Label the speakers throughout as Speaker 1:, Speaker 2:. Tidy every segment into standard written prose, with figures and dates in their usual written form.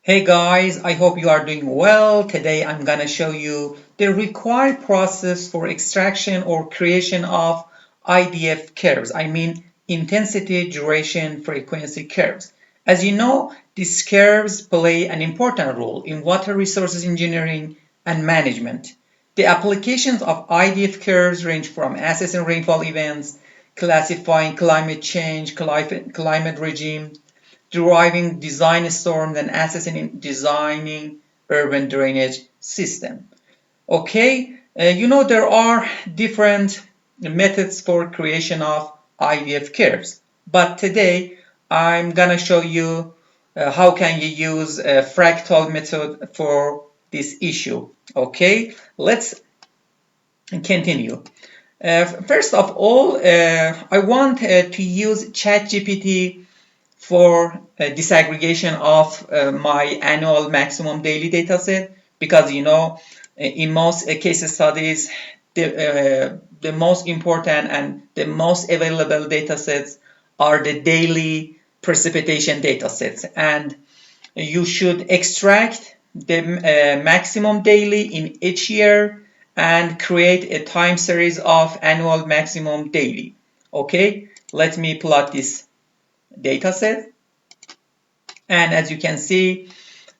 Speaker 1: Hey guys, I hope you are doing well. Today I'm gonna show you the required process for extraction or creation of IDF curves. I mean intensity, duration, frequency curves. As you know, these curves play an important role in water resources engineering and management. The applications of IDF curves range from assessing rainfall events, classifying climate change, climate regime, deriving design storms and assessing and designing urban drainage system. Okay, there are different methods for creation of IDF curves, but today I'm gonna show you how can you use a fractal method for this issue. Okay, let's continue. First of all, I want to use ChatGPT for disaggregation of my annual maximum daily data set because in most case studies the most important and the most available data sets are the daily precipitation data sets, and you should extract the maximum daily in each year and create a time series of annual maximum daily. Okay, let me plot this data set. And as you can see,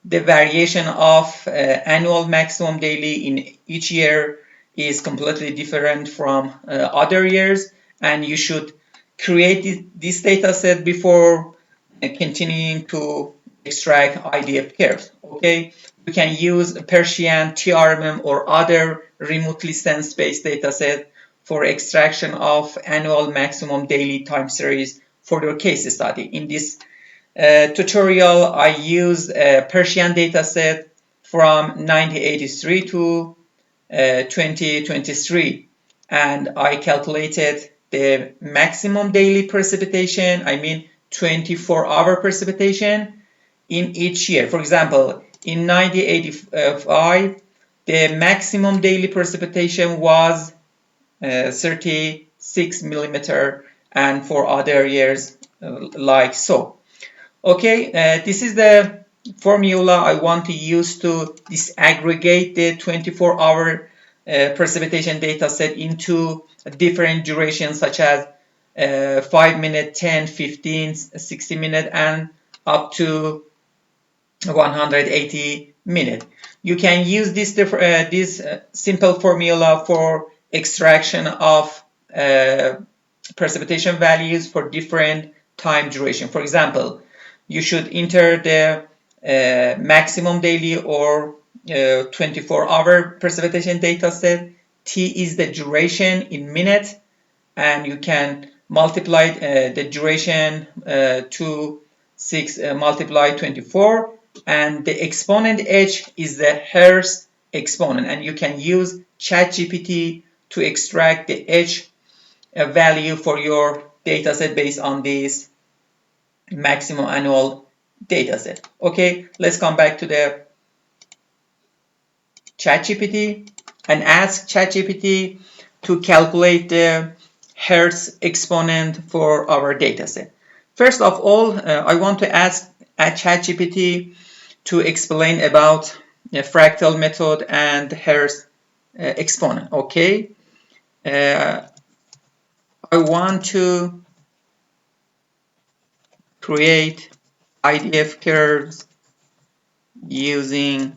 Speaker 1: the variation of annual maximum daily in each year is completely different from other years, and you should create this data set before continuing to extract IDF curves. Okay, you can use Persian, TRMM, or other remotely sense-based data set for extraction of annual maximum daily time series for your case study. In this tutorial, I used a Persian dataset from 1983 to 2023, and I calculated the maximum daily precipitation, I mean 24-hour precipitation in each year. For example, in 1985, the maximum daily precipitation was 36 millimeter, and for other years like so. Okay, this is the formula I want to use to disaggregate the 24-hour precipitation data set into different durations such as 5 minute, 10, 15, 60 minute, and up to 180 minute. You can use this simple formula for extraction of precipitation values for different time duration. For example, you should enter the maximum daily or 24-hour precipitation data set. T is the duration in minutes, and you can multiply the duration to 6 multiply 24, and the exponent h is the Hurst exponent, and you can use ChatGPT to extract the h value for your dataset based on this maximum annual dataset. Okay, let's come back to the ChatGPT and ask ChatGPT to calculate the Hertz exponent for our dataset. First of all, I want to ask ChatGPT to explain about the fractal method and Hertz exponent. Okay, I want to create IDF curves using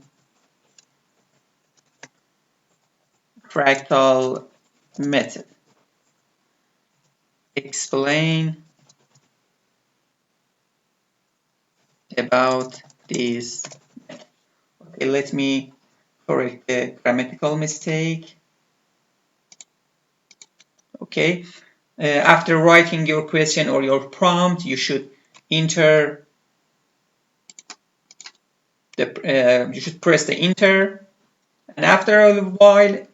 Speaker 1: fractal method. Explain about this. Okay, let me correct the grammatical mistake. Okay, after writing your question or your prompt, you should enter you should press the enter, and after a while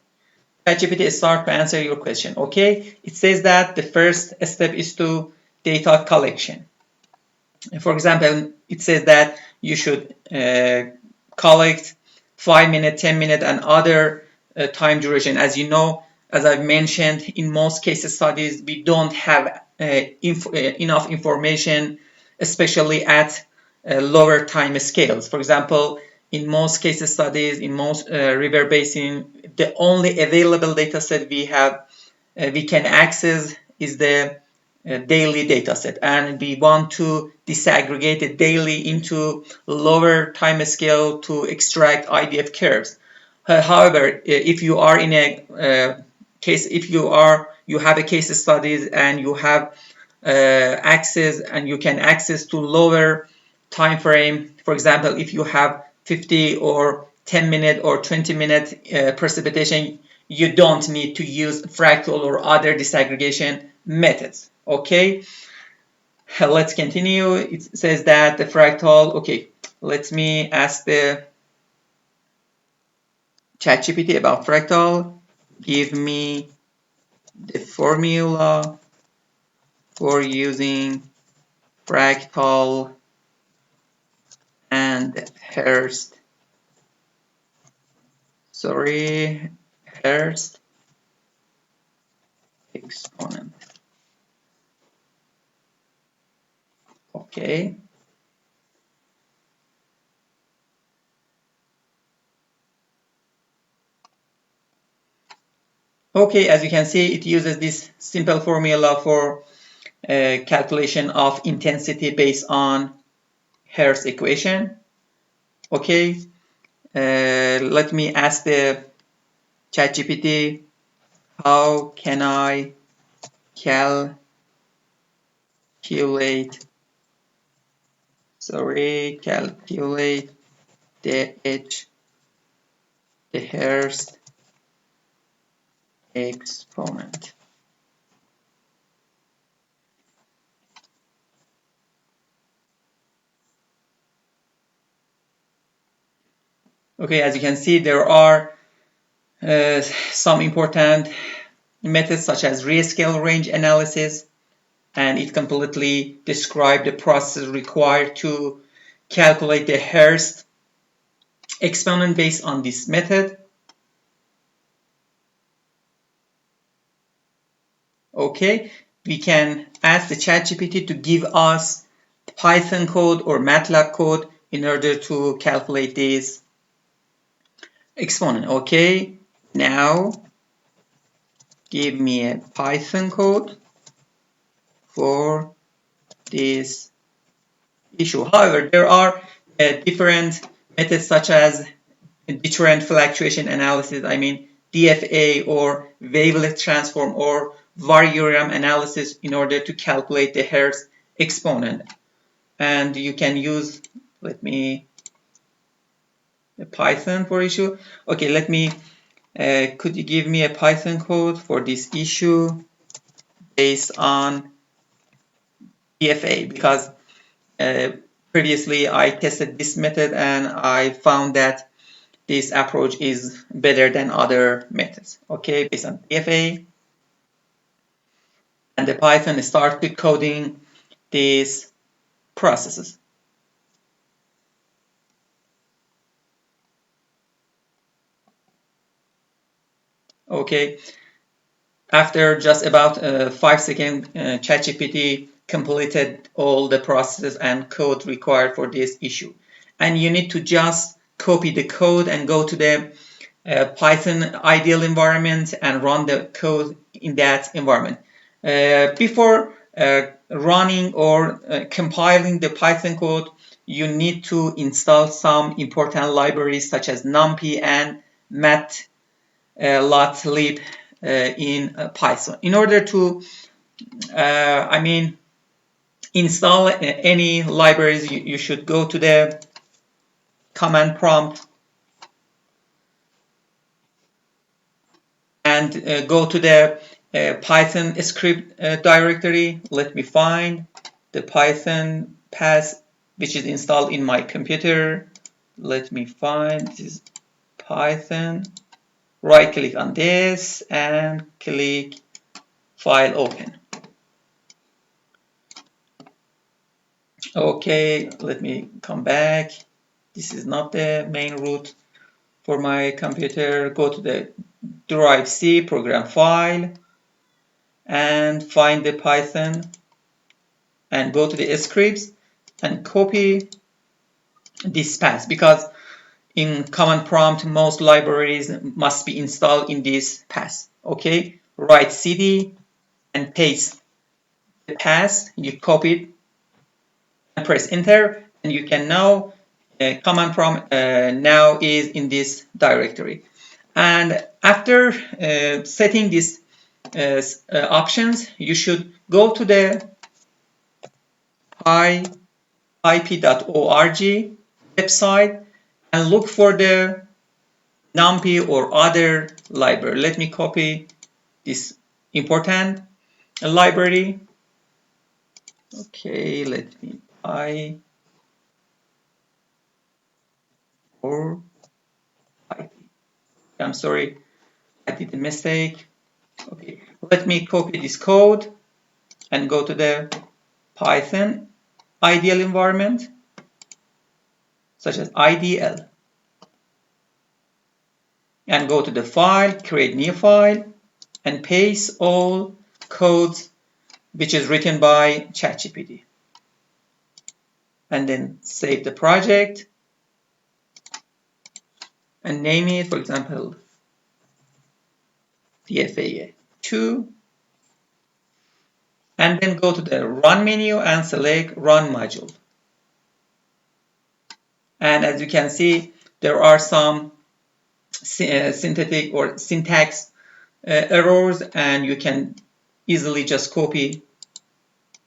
Speaker 1: ChatGPT start to answer your question. Okay, it says that the first step is to data collection. For example, it says that you should collect 5 minute, 10 minute, and other time duration. As you know, as I've mentioned, in most case studies, we don't have enough information, especially at lower time scales. For example, in most case studies, in most river basin, the only available data set we can access is the daily data set, and we want to disaggregate it daily into lower time scale to extract IDF curves. However, if you are in a case, if you have a case studies and you have access and you can access to lower time frame, for example, if you have 50 or 10-minute or 20-minute precipitation, you don't need to use fractal or other disaggregation methods. Okay, let's continue. It says that the fractal, okay, let me ask the ChatGPT about fractal. Give me the formula for using fractal and Hurst. Sorry, Hurst exponent. Okay. Okay, as you can see, it uses this simple formula for calculation of intensity based on Hurst equation. Okay, let me ask the ChatGPT, how can I calculate, calculate the the Hurst exponent? Okay, as you can see, there are some important methods such as rescale range analysis, and it completely describes the process required to calculate the Hurst exponent based on this method. Okay, we can ask the ChatGPT to give us Python code or MATLAB code in order to calculate this exponent. Okay, now give me a Python code for this issue. However, there are different methods such as deterrent fluctuation analysis, I mean DFA, or wavelet transform or variogram analysis in order to calculate the Hurst exponent. And you can use, let me, a Python for issue. Okay, let me, could you give me a Python code for this issue based on DFA? Because previously I tested this method and I found that this approach is better than other methods. Okay, based on DFA, and the Python start decoding these processes. Okay, after just about 5 seconds, ChatGPT completed all the processes and code required for this issue. And you need to just copy the code and go to the Python ideal environment and run the code in that environment. Before running or compiling the Python code, you need to install some important libraries such as NumPy and matplotlib in Python. In order to, install any libraries, you should go to the command prompt and go to the Python script directory. Let me find the Python path which is installed in my computer. Let me find this Python. Right click on this and click File Open. Okay, let me come back. This is not the main root for my computer. Go to the Drive C program file and find the Python and go to the scripts and copy this path, because in command prompt most libraries must be installed in this path. Okay, write cd and paste the path, you copy it and press enter, and you can now command prompt now is in this directory. And after setting these options, you should go to the ip.org website and look for the NumPy or other library. Let me copy this important library. Okay, let me I or IP. I'm sorry, I did a mistake. Okay, let me copy this code and go to the Python ideal environment, such as IDL, and go to the file, create new file, and paste all codes which is written by ChatGPT. And then save the project and name it, for example, DFA2, and then go to the run menu and select run module. And as you can see, there are some synthetic or syntax errors, and you can easily just copy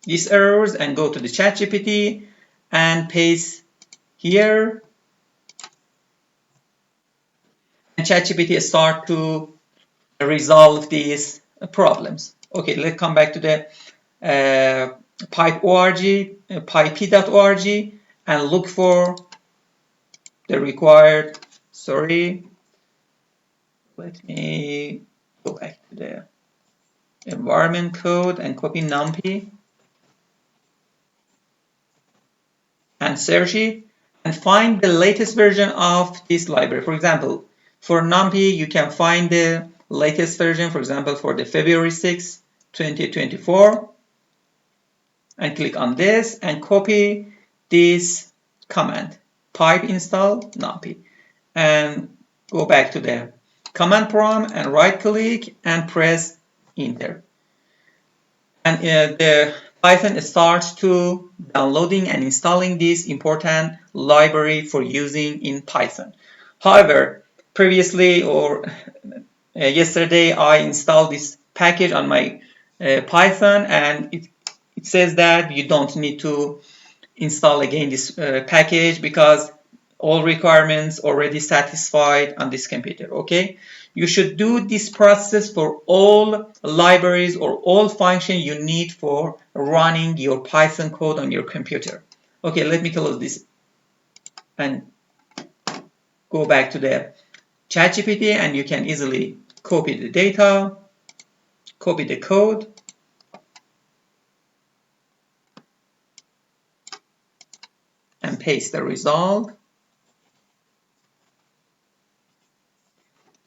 Speaker 1: these errors and go to the ChatGPT and paste here, and ChatGPT start to resolve these problems. Okay, let's come back to the pipe.org and look for the required, let me go back to the environment code and copy NumPy and search it and find the latest version of this library. For example, for NumPy, you can find the latest version, for example, for the February 6, 2024, and click on this and copy this command, pipe install NumPy, and go back to the command prompt and right click and press enter. And the Python starts to downloading and installing this important library for using in Python. However, previously or yesterday I installed this package on my Python, and it says that you don't need to install again this package because all requirements already satisfied on this computer. Okay, you should do this process for all libraries or all functions you need for running your Python code on your computer. Okay, let me close this and go back to the ChatGPT, and you can easily copy the data, copy the code, and paste the result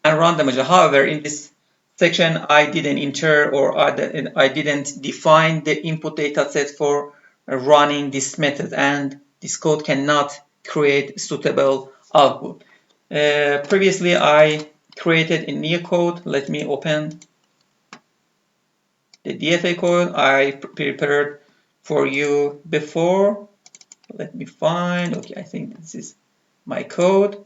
Speaker 1: and run the module. However, in this section, I didn't enter or I didn't define the input data set for running this method, and this code cannot create suitable output. Previously, I created a new code. Let me open the DFA code I prepared for you before. Let me find, okay, I think this is my code.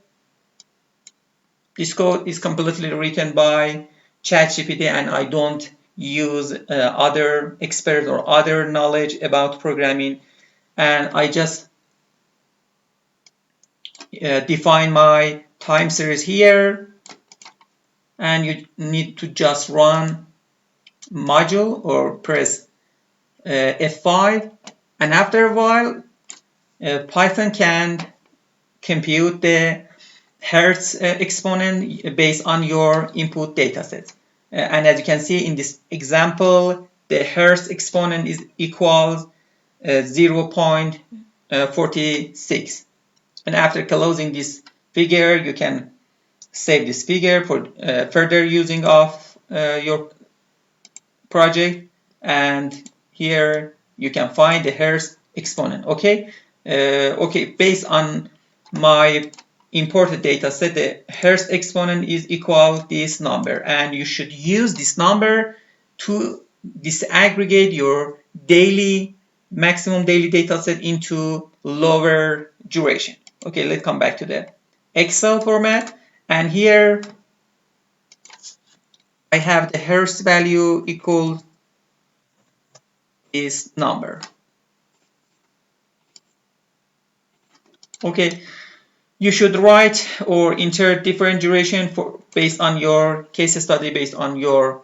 Speaker 1: This code is completely written by ChatGPT, and I don't use other experts or other knowledge about programming, and I just define my time series here, and you need to just run module or press F5, and after a while Python can compute the Hurst exponent based on your input dataset. And as you can see in this example, the Hurst exponent is equals 0.46. And after closing this figure, you can save this figure for further using of your project. And here you can find the Hurst exponent. Okay, okay. Based on my imported data set, the Hurst exponent is equal this number, and you should use this number to disaggregate your maximum daily data set into lower duration. Okay, let's come back to the Excel format, and here I have the Hurst value equal this number. Okay, you should write or enter different duration based on your case study, based on your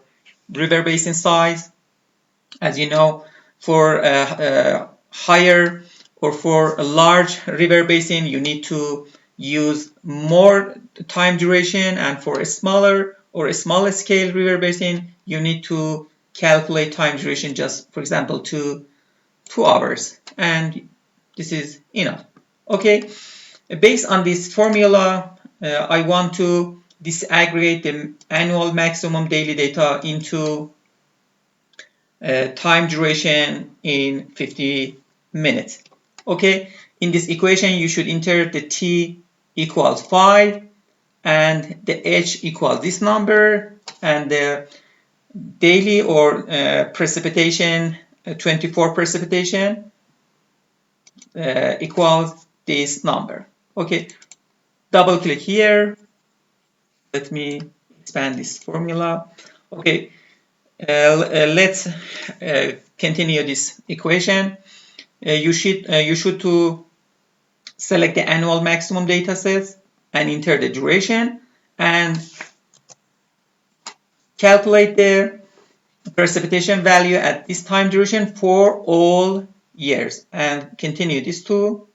Speaker 1: river basin size. As you know, for a higher or for a large river basin, you need to use more time duration, and for a smaller or a smaller scale river basin, you need to calculate time duration just, for example, 2 hours, and this is enough. Okay, based on this formula, I want to disaggregate the annual maximum daily data into time duration in 50 minutes. Okay, in this equation, you should enter the t equals 5 and the h equals this number, and the daily or precipitation, 24 precipitation equals this number. Okay, double click here. Let me expand this formula. Okay, let's continue this equation. You should to select the annual maximum data sets and enter the duration and calculate the precipitation value at this time duration for all years, and continue this to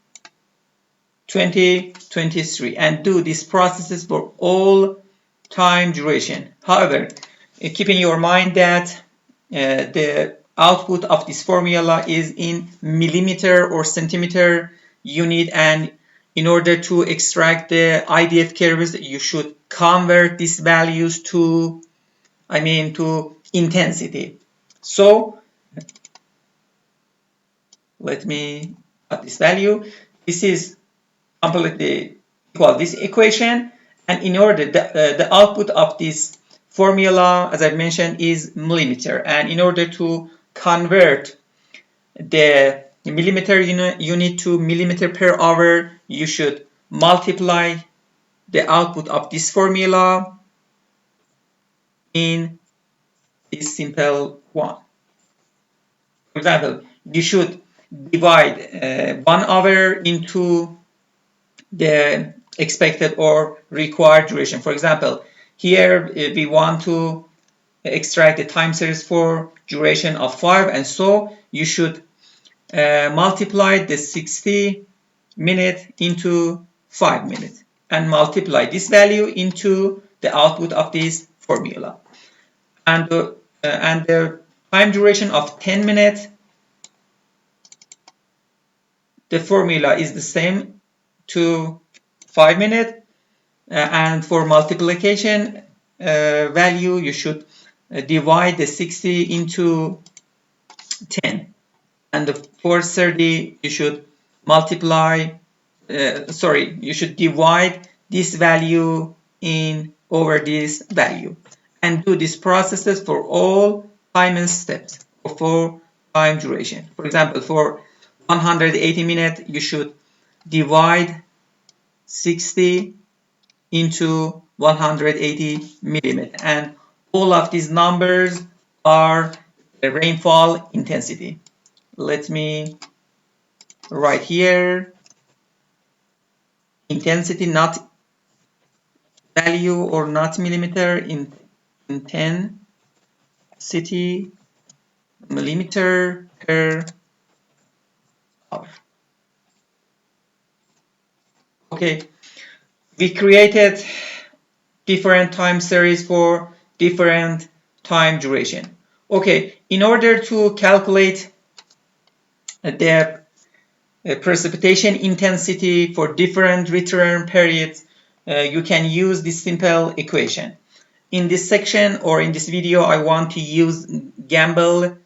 Speaker 1: 2023 and do these processes for all time duration. However, keep in your mind that the output of this formula is in millimeter or centimeter unit, and in order to extract the IDF curves, you should convert these values to intensity. So let me add this value. This is completely equal this equation, and in order the output of this formula, as I mentioned, is millimeter, and in order to convert the millimeter unit to millimeter per hour, you should multiply the output of this formula in this simple one. For example, you should divide 1 hour into the expected or required duration. For example, here we want to extract the time series for duration of 5, and so you should multiply the 60 minutes into 5 minutes and multiply this value into the output of this formula. And the time duration of 10 minutes, the formula is the same to 5 minutes, and for multiplication value, you should divide the 60 into 10, and for 30 you should you should divide this value over this value, and do these processes for all time steps for time duration. For example, for 180 minutes, you should divide 60 into 180 millimeters, and all of these numbers are the rainfall intensity. Let me write here intensity, not value or not millimeter, in intensity millimeter per hour. Okay, we created different time series for different time duration. Okay, in order to calculate the precipitation intensity for different return periods, you can use this simple equation. In this section or in this video, I want to use Gumbel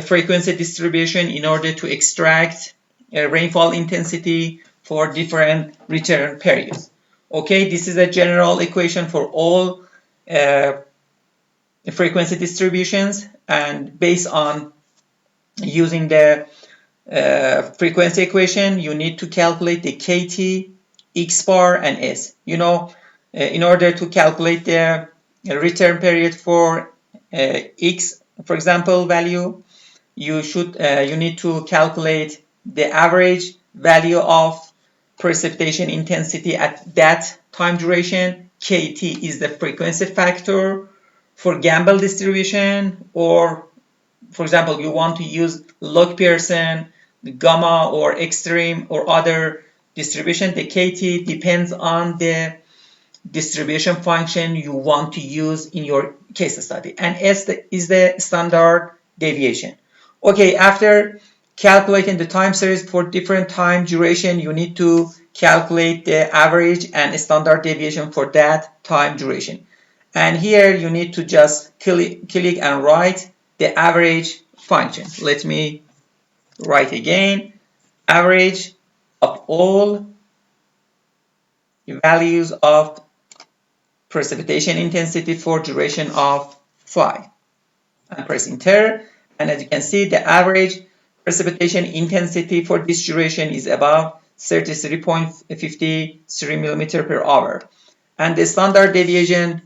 Speaker 1: frequency distribution in order to extract rainfall intensity for different return periods. Okay, this is a general equation for all frequency distributions, and based on using the frequency equation, you need to calculate the KT, X bar, and S. You know, in order to calculate the return period for X, for example, value, you need to calculate the average value of precipitation intensity at that time duration. KT is the frequency factor for Gumbel distribution, or for example, you want to use log Pearson, gamma, or extreme, or other distribution. The KT depends on the distribution function you want to use in your case study, and S is the standard deviation. Okay, after calculating the time series for different time duration, you need to calculate the average and standard deviation for that time duration. And here you need to just click and write the average function. Let me write again. Average of all values of precipitation intensity for duration of phi. And press enter. And as you can see, the average precipitation intensity for this duration is about 33.53 millimeter per hour. And the standard deviation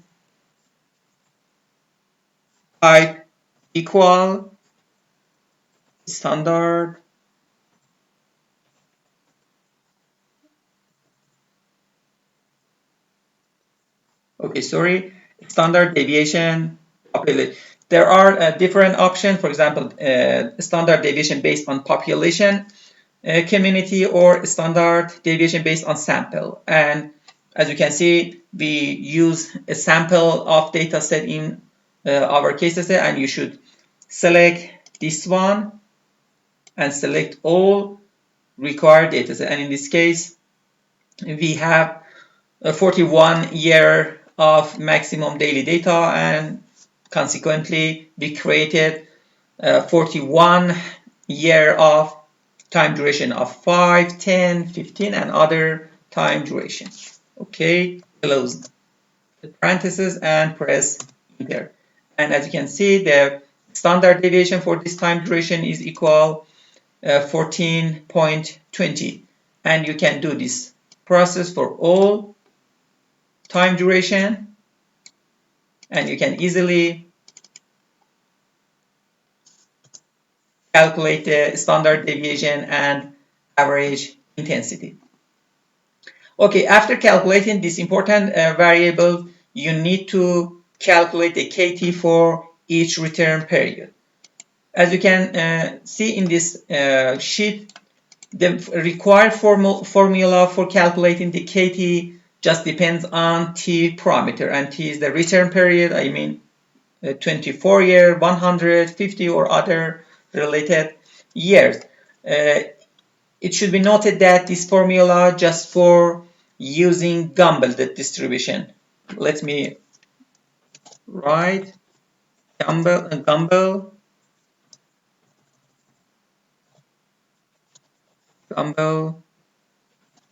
Speaker 1: type equal standard standard deviation. Okay, there are different options. For example, standard deviation based on population community, or standard deviation based on sample. And as you can see, we use a sample of data set in our case set, and you should select this one and select all required data set. And in this case, we have 41 year of maximum daily data, and consequently we created 41 year of time duration of 5, 10, 15, and other time duration. Okay, close the parentheses and press enter. And as you can see, the standard deviation for this time duration is equal 14.20. And you can do this process for all time duration, and you can easily calculate the standard deviation and average intensity. Okay, after calculating this important variable, you need to calculate the KT for each return period. As you can see in this sheet, the required formula for calculating the KT just depends on T parameter, and T is the return period, I mean 24 year, 150, or other related years. It should be noted that this formula just for using Gumbel distribution. Let me write Gumbel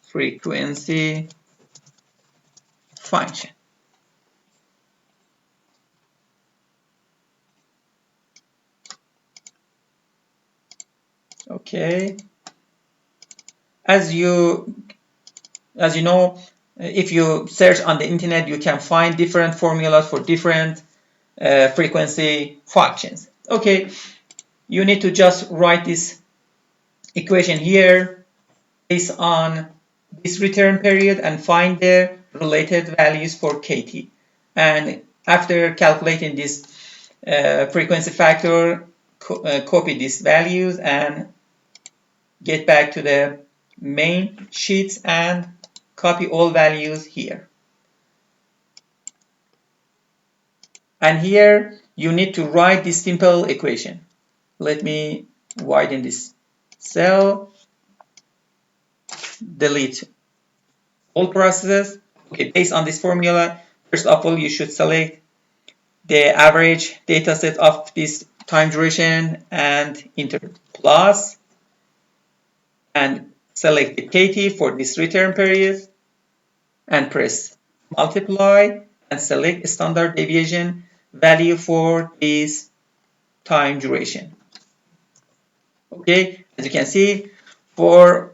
Speaker 1: frequency function. Okay. As you know, if you search on the internet, you can find different formulas for different frequency functions. Okay, you need to just write this equation here based on this return period and find the related values for KT. And after calculating this frequency factor, copy these values and get back to the main sheets and copy all values here. And here you need to write this simple equation. Let me widen this cell, delete all processes. Okay, based on this formula, first of all, you should select the average data set of this time duration and enter plus, and select the KT for this return period and press multiply and select standard deviation value for this time duration. Okay, as you can see, for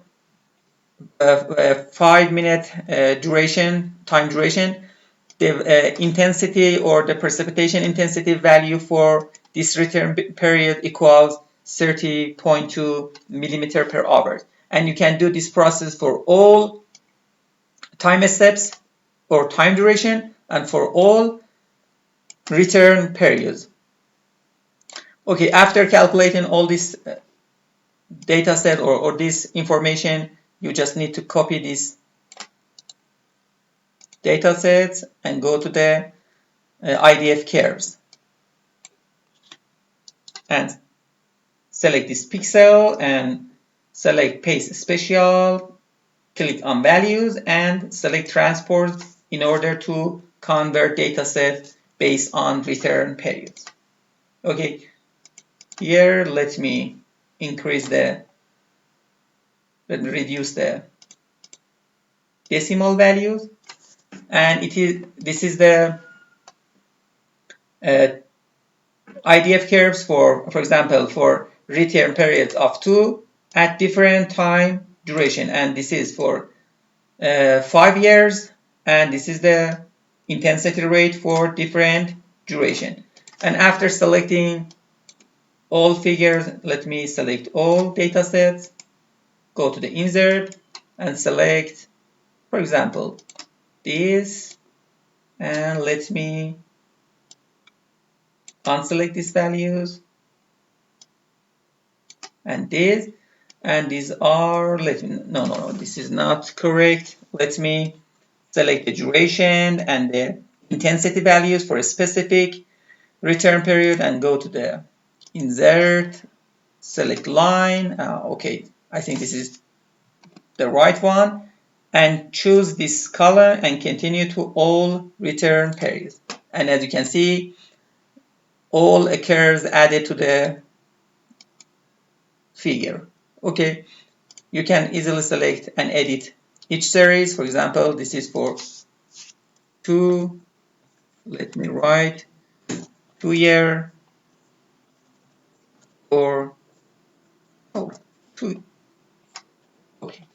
Speaker 1: 5-minute time duration, the intensity or the precipitation intensity value for this return period equals 30.2 millimeter per hour. And you can do this process for all time steps or time duration and for all return periods. Okay, after calculating all this data set or this information, you just need to copy these data sets and go to the IDF Curves and select this pixel and select Paste Special, click on Values and select Transport in order to convert data set based on return periods. Okay, here let me reduce the decimal values, and this is the IDF curves for example, for return periods of 2 at different time duration, and this is for 5 years, and this is the intensity rate for different duration. And after selecting all figures, let me select all data sets, go to the insert and select, for example, this, and let me unselect these values and this, and these are, no, this is not correct. Let me select the duration and the intensity values for a specific return period and go to the insert, select line. Okay, I think this is the right one, and choose this color and continue to all return periods. And as you can see, all occurs added to the figure. Okay, you can easily select and edit each series. For example, this is for 2, let me write 2 year, or 2, okay,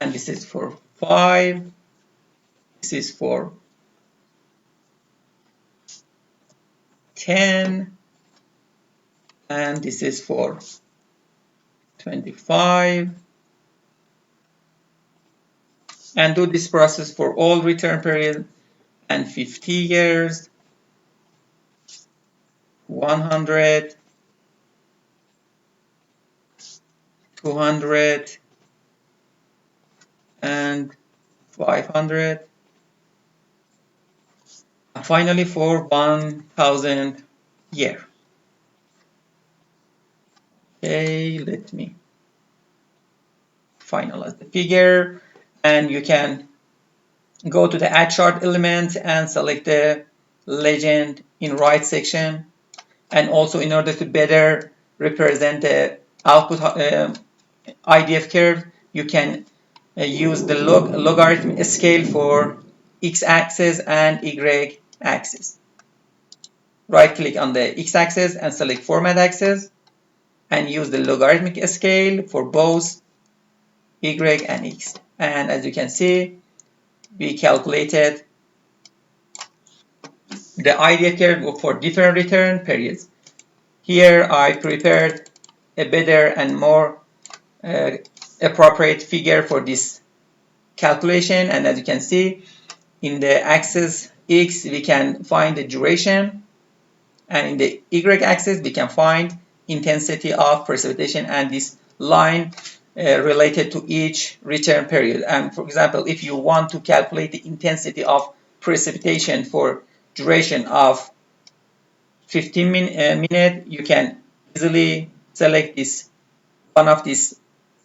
Speaker 1: and this is for 5, this is for 10, and this is for 25, and do this process for all return period and 50 years, 100, 200, and 500, and finally for 1000 year. Okay, let me finalize the figure, and you can go to the add chart element and select the legend in right section. And also, in order to better represent the output IDF curve, you can use the logarithm scale for x-axis and y-axis. Right click on the x-axis and select format axis and use the logarithmic scale for both y and x. And as you can see, we calculated the IDF curve for different return periods. Here I prepared a better and more appropriate figure for this calculation, and as you can see, in the axis x we can find the duration, and in the y-axis we can find intensity of precipitation and this line related to each return period. And for example, if you want to calculate the intensity of precipitation for duration of 15 minutes, you can easily select this one of these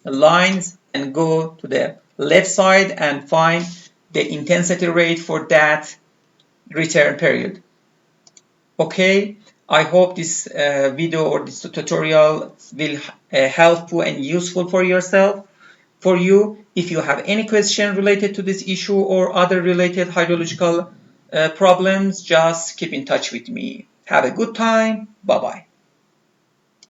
Speaker 1: lines and go to the left side and find the intensity rate for that return period. Okay, I hope this video or this tutorial will helpful and useful for yourself. for you. If you have any question related to this issue or other related hydrological problems, just keep in touch with me. Have a good time. Bye bye.